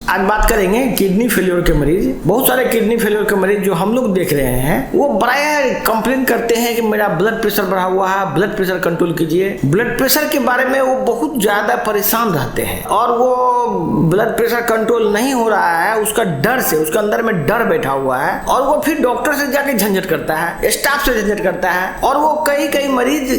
आज बात करेंगे किडनी फेलियर के मरीज। बहुत सारे किडनी फेलियर के मरीज जो हम लोग देख रहे हैं वो बड़ा कंप्लेन करते हैं कि मेरा ब्लड प्रेशर बढ़ा हुआ है, ब्लड प्रेशर कंट्रोल कीजिए। ब्लड प्रेशर के बारे में वो बहुत ज्यादा परेशान रहते हैं और वो ब्लड प्रेशर कंट्रोल नहीं हो रहा है, उसका डर से, उसके अंदर में डर बैठा हुआ है और वो फिर डॉक्टर से जाके झंझट करता है, स्टाफ से झंझट करता है और वो कई मरीज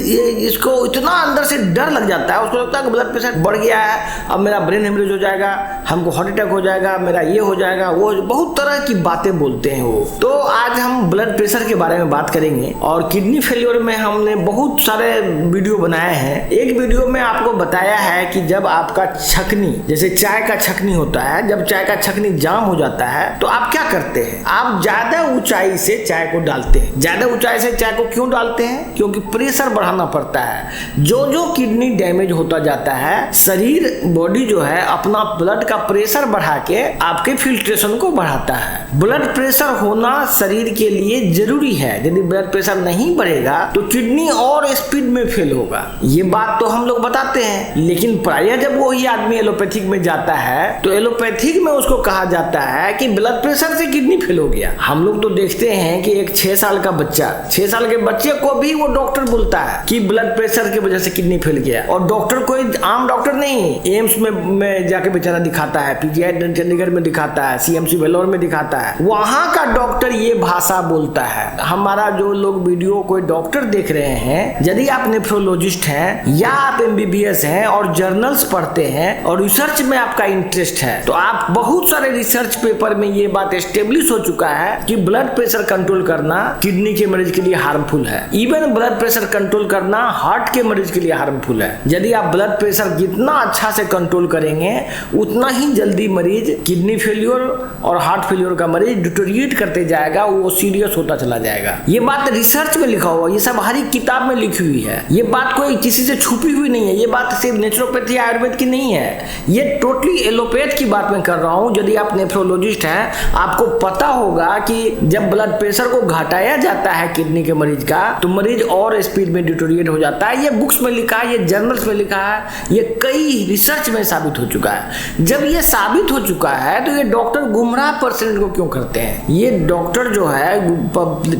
इसको इतना अंदर से डर लग जाता है, उसको लगता है कि ब्लड प्रेशर बढ़ गया है, अब मेरा ब्रेन हेमरेज हो जाएगा, हमको हार्ट अटैक हो जाएगा, मेरा ये हो जाएगा, वो बहुत तरह की बातें बोलते हैं वो। तो आज हम ब्लड प्रेशर के बारे में बात करेंगे और किडनी फेलियर में हमने बहुत सारे वीडियो बनाए हैं। एक वीडियो में आपको बताया है कि जब आपका छकनी, जैसे चाय का छकनी होता है, जब चाय का छकनी जाम हो जाता है तो आप क्या करते हैं, आप ज्यादा ऊंचाई से चाय को डालते हैं। ज्यादा ऊंचाई से चाय को क्यों डालते हैं? क्योंकि प्रेशर बढ़ाना पड़ता है। जो किडनी डैमेज होता जाता है, शरीर बॉडी जो है अपना ब्लड का प्रेशर बढ़ा के आपके फिल्ट्रेशन को बढ़ाता है। ब्लड प्रेशर होना शरीर के लिए जरूरी है। यदि ब्लड प्रेशर नहीं बढ़ेगा तो किडनी और स्पीड में फेल होगा। ये बात तो हम लोग बताते हैं, लेकिन प्रायः जब वही आदमी एलोपैथिक में जाता है तो एलोपैथिक में उसको कहा जाता है कि ब्लड प्रेशर से किडनी फेल हो गया। हम लोग तो देखते हैं कि एक 6 साल का बच्चा, 6 साल के बच्चे को भी वो डॉक्टर बोलता है कि ब्लड प्रेशर की वजह से किडनी फेल गया, और डॉक्टर कोई आम डॉक्टर नहीं, एम्स में जाके बेचारा दिखाता है, पीजीआई चंडीगढ़ में दिखाता है, सीएमसी वेलोर में दिखाता है, वहां का डॉक्टर ये भाषा बोलता है। हमारा जो लोग वीडियो कोई डॉक्टर देख रहे हैं, यदि आप नेफ्रोलॉजिस्ट हैं या आप एमबीबीएस हैं और जर्नल्स पढ़ते हैं और रिसर्च में आपका इंटरेस्ट है, तो आप बहुत सारे रिसर्च पेपर में ये बात एस्टेब्लिश हो चुका है कि ब्लड प्रेशर कंट्रोल करना किडनी के मरीज के लिए हार्मफुल है। इवन ब्लड प्रेशर कंट्रोल करना हार्ट के मरीज के लिए हार्मफुल है। यदि आप ब्लड प्रेशर जितना अच्छा से कंट्रोल करेंगे उतना ही जल्दी मरीज किडनी फेलियर और हार्ट फेलियर का मरीज डिटोरिएट करते जाएगा, वो सीरियस होता चला जाएगा। ये बात रिसर्च में लिखा हुआ, ये सब हर एक किताब में लिखी हुई है। ये बात कोई किसी से छुपी हुई नहीं है। ये बात सिर्फ नेचुरोपैथी आयुर्वेद की नहीं है, ये टोटली एलोपैथ की बात मैं कर रहा हूँ। यदि आप नेफ्रोलॉजिस्ट हैं, आपको पता होगा कि जब ब्लड प्रेशर को घटाया जाता है किडनी के मरीज का तो मरीज और स्पीड में डिटोरिएट हो जाता है। ये बुक्स में लिखा है, ये जर्नल्स में लिखा है, ये कई रिसर्च में साबित हो चुका है। जब ये साबित हो चुका है तो ये डॉक्टर गुमराह पेशेंट को क्यों करते हैं? ये डॉक्टर जो है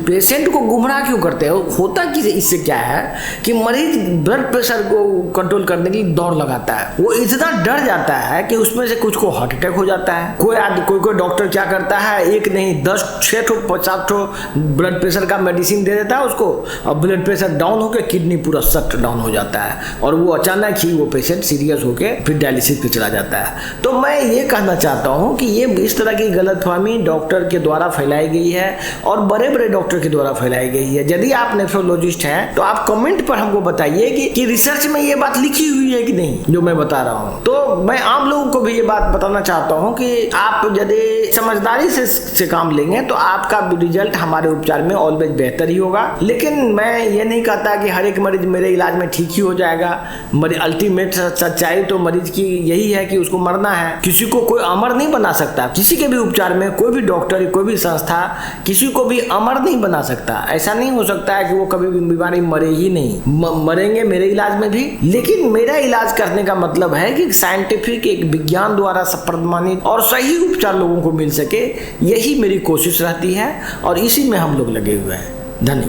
पेशेंट को गुमराह क्यों करते हैं? होता कि इससे क्या है कि मरीज ब्लड प्रेशर को कंट्रोल करने के लिए दौड़ लगाता है, वो इतना डर जाता है कि उसमें से कुछ को हार्ट अटैक हो जाता है। कोई डॉक्टर क्या करता है, एक नहीं 10 6 ठो 50 ठो ब्लड प्रेशर का मेडिसिन दे देता है उसको, और ब्लड प्रेशर डाउन होकर किडनी पूरा शट डाउन हो जाता है और वो अचानक ही वो पेशेंट सीरियस होकर फिर डायलिसिस पे चला जाता है। तो मैं ये कहना चाहता हूँ कि ये इस तरह की गलतफहमी डॉक्टर के द्वारा फैलाई गई है और बड़े डॉक्टर के द्वारा फैलाई गई है। यदि आप नेफ्रोलॉजिस्ट हैं तो आप कमेंट पर हमको बताइए कि रिसर्च में ये बात लिखी हुई है कि नहीं जो मैं बता रहा हूँ। तो मैं आम लोगों को भी ये बात बताना चाहता हूँ कि आप यदि समझदारी से काम लेंगे तो आपका रिजल्ट हमारे उपचार में ऑलवेज बेहतर ही होगा। लेकिन मैं ये नहीं कहता कि हर एक मरीज मेरे इलाज में ठीक ही हो जाएगा। अल्टीमेट सच्चाई तो मरीज की यही है कि उसको मरना है। किसी को कोई अमर नहीं बना सकता। किसी के भी उपचार में कोई भी डॉक्टर, कोई भी संस्था किसी को भी अमर नहीं बना सकता। ऐसा नहीं हो सकता है कि वो कभी भी बीमारी मरे ही नहीं। मरेंगे मेरे इलाज में भी, लेकिन मेरा इलाज करने का मतलब है कि साइंटिफिक, एक विज्ञान द्वारा प्रमाणित और सही उपचार लोगों को मिल सके। यही मेरी कोशिश रहती है और इसी में हम लोग लगे हुए हैं। धन्यवाद।